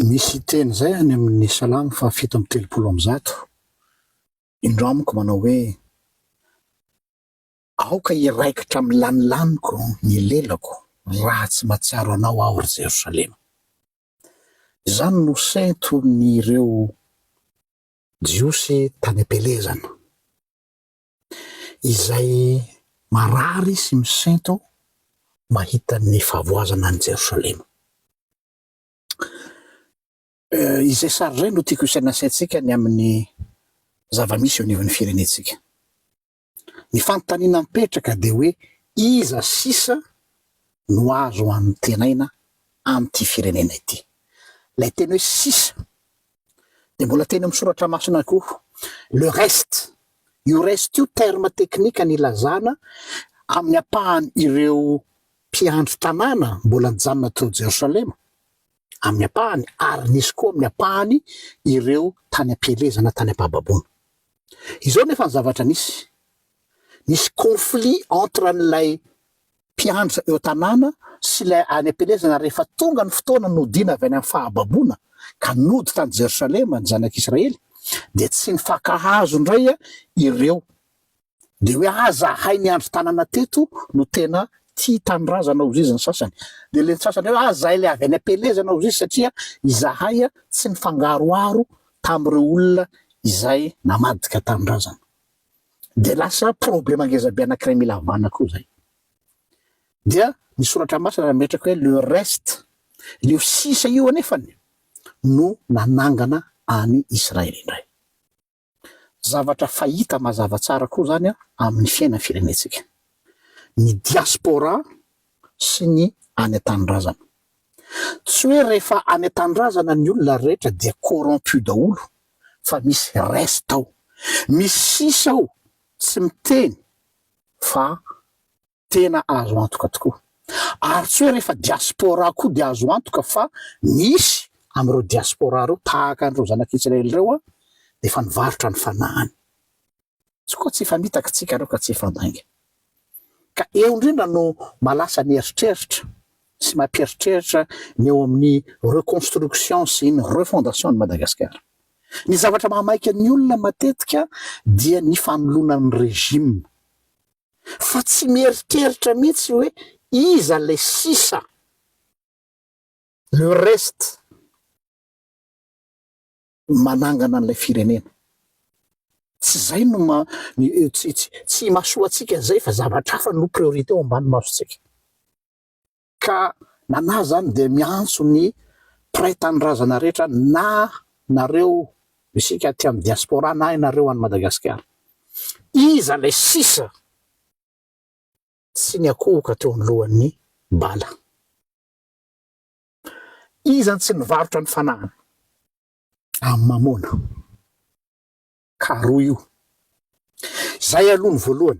Misy teny zay any amin'ny Salamo fa 7:30. Indro amiko manao hoe aoka iraikitra amin'ny lanilaniko ny lelako raha tsy mahatsiaro anao aho ry Jerosalema. Izany no sento ny ireo jiosy tany am-pelezana izay marary sy misento mahita ny fahavoazana any Jerosalema. Izay sary izay no tiako isaina saintsika ny amin'ny zava-misy eo anivon'ny firenentsika. Ny fanontaniana mipetraka dia hoe iza sisa no azo amin'ny tenaina amin'ity firenena ity. Ilay teny hoe sisa dia mbola teny amin'ny soratra masina koa, le reste. Io reste io terme teknika ny ilazana amin'ny ampahany ireo mpiandry tanàna mbola nijanona teo Jerosalema, amin'ny ampahany, ary nisy koa amin'ny ampahany ireo tany am-pielezana tany am-pahababoana. Izao nefa ny zavatra nisy conflit entre an'ilay mpiandry eo tanàna sy ilay any am-pielezana rehefa tonga ny fotoana nodina avy any amin'ny fahababoana ka nody tany Jerosalema ny zanak'Israely, dia tsy nifankahazo indray ireo. Dia hoe zahay niandry tanàna teto no tena tia tanindrazana ozy izy ny sasany. Dia le sasany hoe zahay le avy any am-pelezana ozy izy satria izahay tsy nifangaroaro tamin'ireo olona izay namadika tanindrazana. Dia lasa problema ngezabe anankiray mila havana koa zay. Dia ny soratra masina mipetraka hoe le reste, le sisa io anefany no nanangana any Israely indray. Zavatra fahita mazava tsara koa zany amin'ny fiainana firenentsika. Ny diaspora sy ny any an-tanindrazana. Tsy hoe rehefa any an-tanindrazana ny olona rehetra dia corrompu daholo, fa misy reste ao, misy sisa ao tsy miteny fa tena azo antoka tokoa. Ary tsy hoe rehefa diaspora koa dia azo antoka, fa misy amin'ireo diaspora reo tahaka an'ireo zanak'Israely ireo dia efa nivarotra ny fanahany. Tsy koa tsy famitaka tsika reo ka tsy fandainga. Ka eo indrindra no malasa ny eritreritra sy mampieritreritra ny eo amin'ny reconstruction sy ny refondation ny Madagasikara. Ny zavatra mahamaika ny olona matetika dia ny fanoloana ny rejima. Fa tsy mieritreritra mihitsy hoe iza le sisa, le reste manangana an'ilay firenena. Tsy zay no tsy mahasoantsika zay, fa zavatra hafa no priorité ao ambany masontsika. Ka nanahy zany dia miantso ny mpiray tanindrazana rehetra, na nareo isika aty amin'ny diaspora na ianareo any Madagasikara. Iza le sisa tsy niakohoka teo anoloan'ny bala? Iza tsy nivarotra ny fanahany amin'ny mamona? Ka roa io. Zay aloha ny voalohany.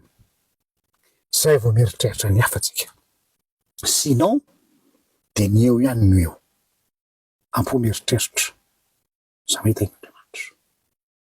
Zay vao mieritreritra ny hafatsika. Sinon dia ny eo ihany no eo. Ampo mieritreritra. Zay tena.